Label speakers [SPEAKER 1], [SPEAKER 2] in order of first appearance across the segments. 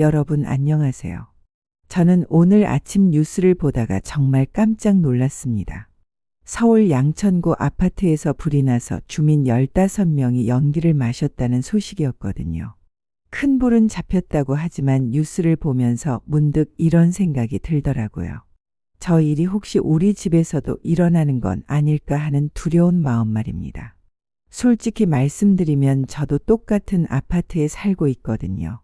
[SPEAKER 1] 여러분 안녕하세요. 저는 오늘 아침 뉴스를 보다가 정말 깜짝 놀랐습니다. 서울 양천구 아파트에서 불이 나서 주민 15명이 연기를 마셨다는 소식이었거든요. 큰 불은 잡혔다고 하지만 뉴스를 보면서 문득 이런 생각이 들더라고요. 저 일이 혹시 우리 집에서도 일어나는 건 아닐까 하는 두려운 마음 말입니다. 솔직히 말씀드리면 저도 똑같은 아파트에 살고 있거든요.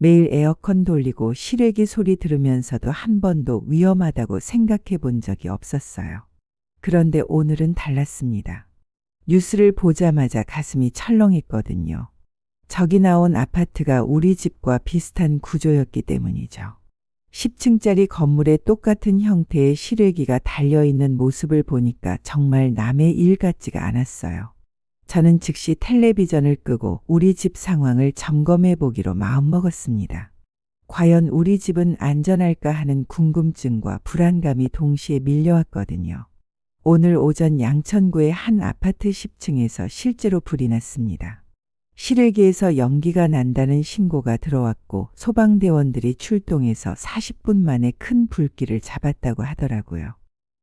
[SPEAKER 1] 매일 에어컨 돌리고 실외기 소리 들으면서도 한 번도 위험하다고 생각해 본 적이 없었어요. 그런데 오늘은 달랐습니다. 뉴스를 보자마자 가슴이 철렁했거든요. 저기 나온 아파트가 우리 집과 비슷한 구조였기 때문이죠. 10층짜리 건물에 똑같은 형태의 실외기가 달려있는 모습을 보니까 정말 남의 일 같지가 않았어요. 저는 즉시 텔레비전을 끄고 우리 집 상황을 점검해 보기로 마음먹었습니다. 과연 우리 집은 안전할까 하는 궁금증과 불안감이 동시에 밀려왔거든요. 오늘 오전 양천구의 한 아파트 10층에서 실제로 불이 났습니다. 실외기에서 연기가 난다는 신고가 들어왔고 소방대원들이 출동해서 40분 만에 큰 불길을 잡았다고 하더라고요.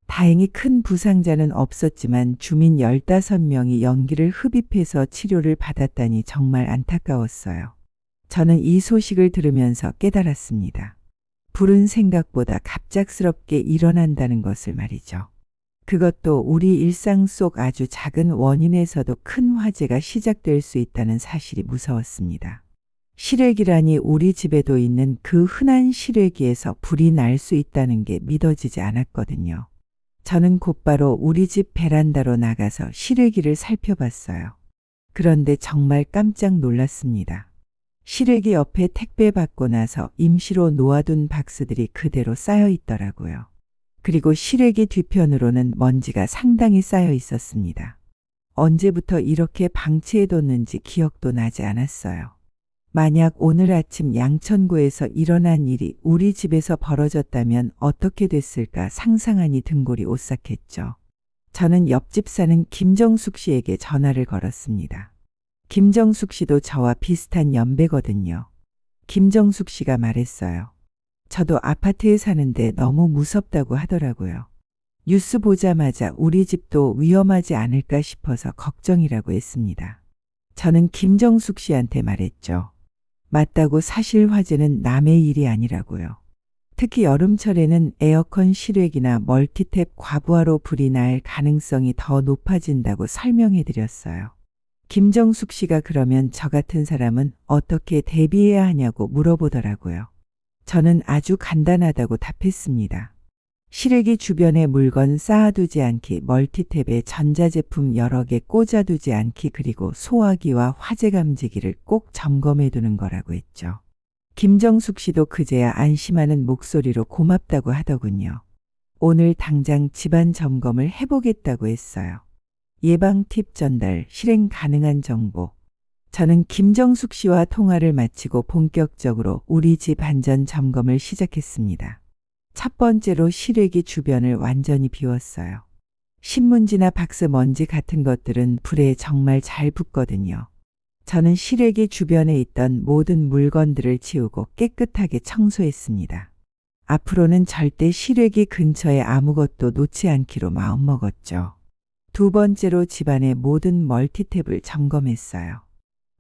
[SPEAKER 1] 다행히 큰 부상자는 없었지만 주민 15명이 연기를 흡입해서 치료를 받았다니 정말 안타까웠어요. 저는 이 소식을 들으면서 깨달았습니다. 불은 생각보다 갑작스럽게 일어난다는 것을 말이죠. 그것도 우리 일상 속 아주 작은 원인에서도 큰 화재가 시작될 수 있다는 사실이 무서웠습니다. 실외기라니 우리 집에도 있는 그 흔한 실외기에서 불이 날 수 있다는 게 믿어지지 않았거든요. 저는 곧바로 우리 집 베란다로 나가서 실외기를 살펴봤어요. 그런데 정말 깜짝 놀랐습니다. 실외기 옆에 택배 받고 나서 임시로 놓아둔 박스들이 그대로 쌓여 있더라고요. 그리고 실외기 뒤편으로는 먼지가 상당히 쌓여 있었습니다. 언제부터 이렇게 방치해뒀는지 기억도 나지 않았어요. 만약 오늘 아침 양천구에서 일어난 일이 우리 집에서 벌어졌다면 어떻게 됐을까 상상하니 등골이 오싹했죠. 저는 옆집 사는 김정숙 씨에게 전화를 걸었습니다. 김정숙 씨도 저와 비슷한 연배거든요. 김정숙 씨가 말했어요. 저도 아파트에 사는데 너무 무섭다고 하더라고요. 뉴스 보자마자 우리 집도 위험하지 않을까 싶어서 걱정이라고 했습니다. 저는 김정숙 씨한테 말했죠. 맞다고 사실 화재는 남의 일이 아니라고요. 특히 여름철에는 에어컨 실외기나 멀티탭 과부하로 불이 날 가능성이 더 높아진다고 설명해 드렸어요. 김정숙 씨가 그러면 저 같은 사람은 어떻게 대비해야 하냐고 물어보더라고요. 저는 아주 간단하다고 답했습니다. 실외기 주변에 물건 쌓아두지 않기, 멀티탭에 전자제품 여러 개 꽂아두지 않기, 그리고 소화기와 화재 감지기를 꼭 점검해 두는 거라고 했죠. 김정숙 씨도 그제야 안심하는 목소리로 고맙다고 하더군요. 오늘 당장 집안 점검을 해보겠다고 했어요. 예방 팁 전달, 실행 가능한 정보. 저는 김정숙 씨와 통화를 마치고 본격적으로 우리 집 안전 점검을 시작했습니다. 첫 번째로 실외기 주변을 완전히 비웠어요. 신문지나 박스 먼지 같은 것들은 불에 정말 잘 붙거든요. 저는 실외기 주변에 있던 모든 물건들을 치우고 깨끗하게 청소했습니다. 앞으로는 절대 실외기 근처에 아무것도 놓지 않기로 마음먹었죠. 두 번째로 집안의 모든 멀티탭을 점검했어요.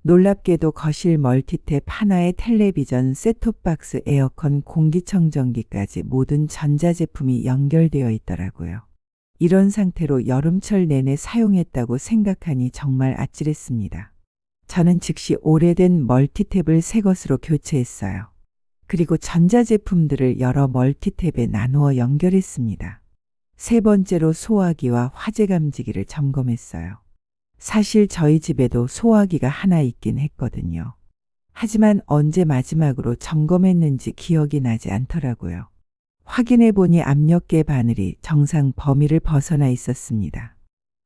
[SPEAKER 1] 놀랍게도 거실 멀티탭 하나에 텔레비전, 셋톱박스, 에어컨, 공기청정기까지 모든 전자제품이 연결되어 있더라고요. 이런 상태로 여름철 내내 사용했다고 생각하니 정말 아찔했습니다. 저는 즉시 오래된 멀티탭을 새 것으로 교체했어요. 그리고 전자제품들을 여러 멀티탭에 나누어 연결했습니다. 세 번째로 소화기와 화재 감지기를 점검했어요. 사실 저희 집에도 소화기가 하나 있긴 했거든요. 하지만 언제 마지막으로 점검했는지 기억이 나지 않더라고요. 확인해 보니 압력계 바늘이 정상 범위를 벗어나 있었습니다.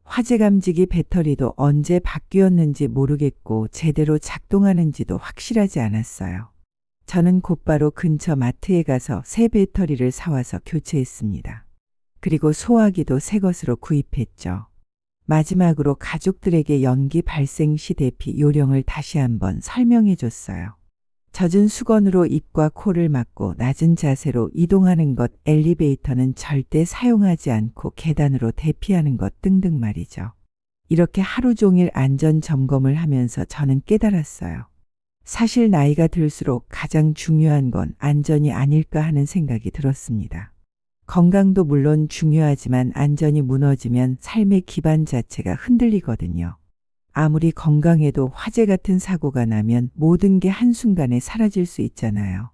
[SPEAKER 1] 화재 감지기 배터리도 언제 바뀌었는지 모르겠고 제대로 작동하는지도 확실하지 않았어요. 저는 곧바로 근처 마트에 가서 새 배터리를 사와서 교체했습니다. 그리고 소화기도 새 것으로 구입했죠. 마지막으로 가족들에게 연기 발생 시 대피 요령을 다시 한번 설명해 줬어요. 젖은 수건으로 입과 코를 막고 낮은 자세로 이동하는 것, 엘리베이터는 절대 사용하지 않고 계단으로 대피하는 것 등등 말이죠. 이렇게 하루 종일 안전 점검을 하면서 저는 깨달았어요. 사실 나이가 들수록 가장 중요한 건 안전이 아닐까 하는 생각이 들었습니다. 건강도 물론 중요하지만 안전이 무너지면 삶의 기반 자체가 흔들리거든요. 아무리 건강해도 화재 같은 사고가 나면 모든 게 한순간에 사라질 수 있잖아요.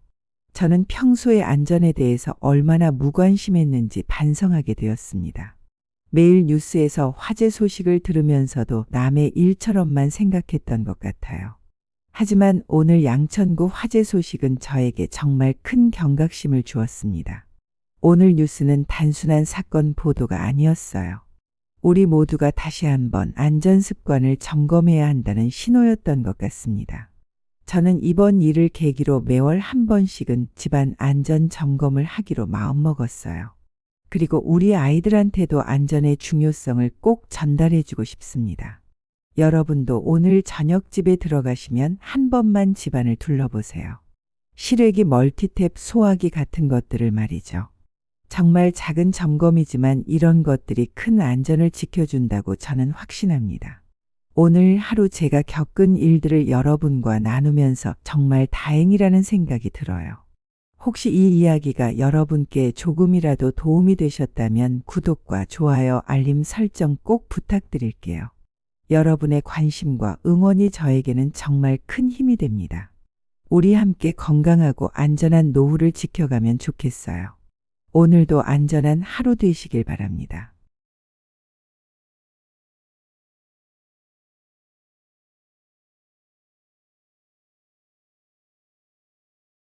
[SPEAKER 1] 저는 평소에 안전에 대해서 얼마나 무관심했는지 반성하게 되었습니다. 매일 뉴스에서 화재 소식을 들으면서도 남의 일처럼만 생각했던 것 같아요. 하지만 오늘 양천구 화재 소식은 저에게 정말 큰 경각심을 주었습니다. 오늘 뉴스는 단순한 사건 보도가 아니었어요. 우리 모두가 다시 한번 안전 습관을 점검해야 한다는 신호였던 것 같습니다. 저는 이번 일을 계기로 매월 한 번씩은 집안 안전 점검을 하기로 마음먹었어요. 그리고 우리 아이들한테도 안전의 중요성을 꼭 전달해주고 싶습니다. 여러분도 오늘 저녁 집에 들어가시면 한 번만 집안을 둘러보세요. 실외기, 멀티탭, 소화기 같은 것들을 말이죠. 정말 작은 점검이지만 이런 것들이 큰 안전을 지켜준다고 저는 확신합니다. 오늘 하루 제가 겪은 일들을 여러분과 나누면서 정말 다행이라는 생각이 들어요. 혹시 이 이야기가 여러분께 조금이라도 도움이 되셨다면 구독과 좋아요, 알림 설정 꼭 부탁드릴게요. 여러분의 관심과 응원이 저에게는 정말 큰 힘이 됩니다. 우리 함께 건강하고 안전한 노후를 지켜가면 좋겠어요. 오늘도 안전한 하루 되시길 바랍니다.